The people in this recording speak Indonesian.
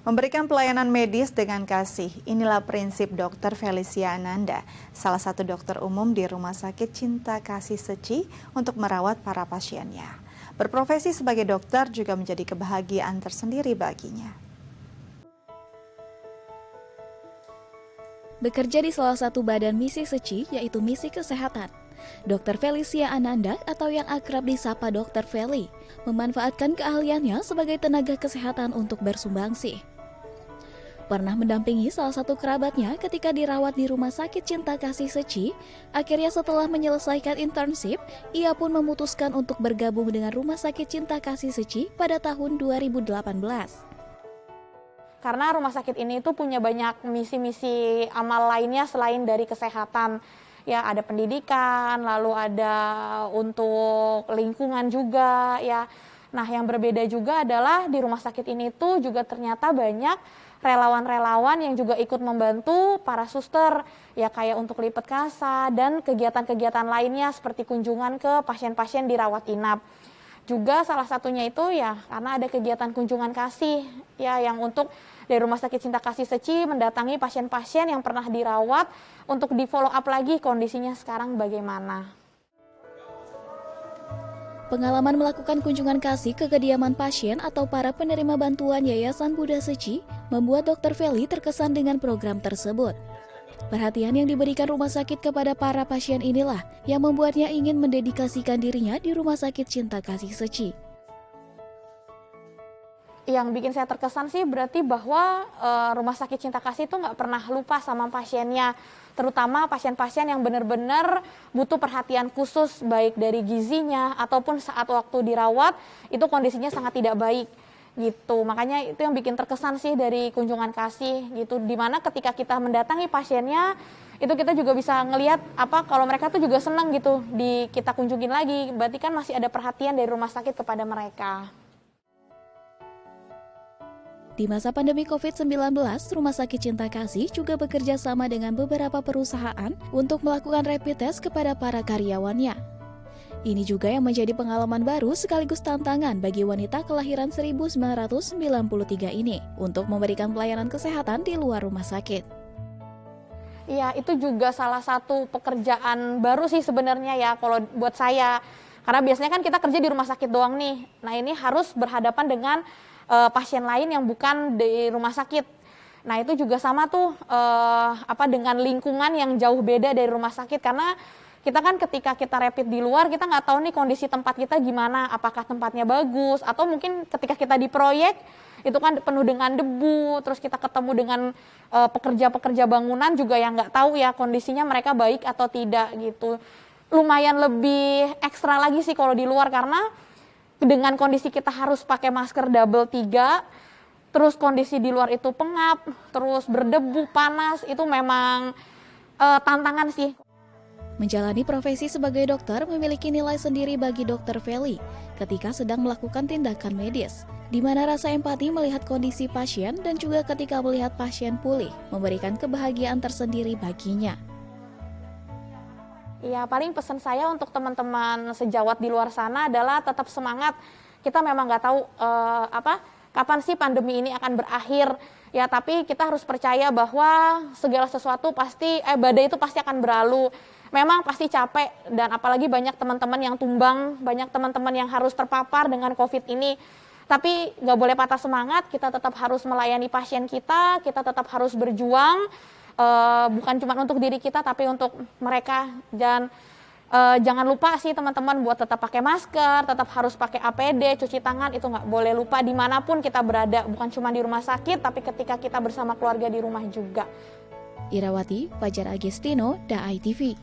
Memberikan pelayanan medis dengan kasih, inilah prinsip Dr. Felicia Ananda, salah satu dokter umum di Rumah Sakit Cinta Kasih Seci untuk merawat para pasiennya. Berprofesi sebagai dokter juga menjadi kebahagiaan tersendiri baginya. Bekerja di salah satu badan misi Seci, yaitu misi kesehatan. Dr. Felicia Ananda atau yang akrab disapa Dr. Feli, memanfaatkan keahliannya sebagai tenaga kesehatan untuk bersumbangsi. Pernah mendampingi salah satu kerabatnya ketika dirawat di Rumah Sakit Cinta Kasih Seci, akhirnya setelah menyelesaikan internship, ia pun memutuskan untuk bergabung dengan Rumah Sakit Cinta Kasih Seci pada tahun 2018. Karena rumah sakit ini tuh punya banyak misi-misi amal lainnya selain dari kesehatan. Ya, ada pendidikan, lalu ada untuk lingkungan juga ya. Nah, yang berbeda juga adalah di rumah sakit ini tuh juga ternyata banyak relawan-relawan yang juga ikut membantu para suster ya, kayak untuk lipat kasa dan kegiatan-kegiatan lainnya seperti kunjungan ke pasien-pasien di rawat inap. Juga salah satunya itu ya karena ada kegiatan kunjungan kasih ya, yang untuk dari Rumah Sakit Cinta Kasih Seci mendatangi pasien-pasien yang pernah dirawat untuk di follow up lagi kondisinya sekarang bagaimana. Pengalaman melakukan kunjungan kasih ke kediaman pasien atau para penerima bantuan Yayasan Buddha Seci membuat Dr. Feli terkesan dengan program tersebut. Perhatian yang diberikan rumah sakit kepada para pasien inilah yang membuatnya ingin mendedikasikan dirinya di Rumah Sakit Cinta Kasih Seci. Yang bikin saya terkesan sih berarti bahwa Rumah Sakit Cinta Kasih itu nggak pernah lupa sama pasiennya, terutama pasien-pasien yang benar-benar butuh perhatian khusus baik dari gizinya ataupun saat waktu dirawat itu kondisinya sangat tidak baik gitu. Makanya itu yang bikin terkesan sih dari kunjungan kasih gitu, dimana ketika kita mendatangi pasiennya itu kita juga bisa ngelihat kalau mereka tuh juga senang gitu di kita kunjungin lagi, berarti kan masih ada perhatian dari rumah sakit kepada mereka. Di masa pandemi COVID-19, Rumah Sakit Cinta Kasih juga bekerja sama dengan beberapa perusahaan untuk melakukan rapid test kepada para karyawannya. Ini juga yang menjadi pengalaman baru sekaligus tantangan bagi wanita kelahiran 1993 ini untuk memberikan pelayanan kesehatan di luar rumah sakit. Iya, itu juga salah satu pekerjaan baru sih sebenarnya ya kalau buat saya. Karena biasanya kan kita kerja di rumah sakit doang nih. Nah, ini harus berhadapan dengan pasien lain yang bukan di rumah sakit. Nah, itu juga sama tuh dengan lingkungan yang jauh beda dari rumah sakit, karena kita kan ketika kita rapid di luar kita nggak tahu nih kondisi tempat kita gimana, apakah tempatnya bagus atau mungkin ketika kita di proyek itu kan penuh dengan debu, terus kita ketemu dengan pekerja-pekerja bangunan juga yang nggak tahu ya kondisinya mereka baik atau tidak gitu. Lumayan lebih ekstra lagi sih kalau di luar, karena dengan kondisi kita harus pakai masker double 3, terus kondisi di luar itu pengap, terus berdebu, panas, itu memang tantangan sih. Menjalani profesi sebagai dokter memiliki nilai sendiri bagi Dr. Feli ketika sedang melakukan tindakan medis, di mana rasa empati melihat kondisi pasien dan juga ketika melihat pasien pulih memberikan kebahagiaan tersendiri baginya. Ya, paling pesan saya untuk teman-teman sejawat di luar sana adalah tetap semangat. Kita memang nggak tahu kapan sih pandemi ini akan berakhir. Ya, tapi kita harus percaya bahwa segala sesuatu pasti badai itu pasti akan berlalu. Memang pasti capek, dan apalagi banyak teman-teman yang tumbang, banyak teman-teman yang harus terpapar dengan COVID ini. Tapi nggak boleh patah semangat, kita tetap harus melayani pasien kita tetap harus berjuang. Bukan cuma untuk diri kita tapi untuk mereka, dan jangan lupa sih teman-teman buat tetap pakai masker, tetap harus pakai APD, cuci tangan, itu nggak boleh lupa dimanapun kita berada, bukan cuma di rumah sakit tapi ketika kita bersama keluarga di rumah juga. Irawati, Fajar Agestino, DAI TV.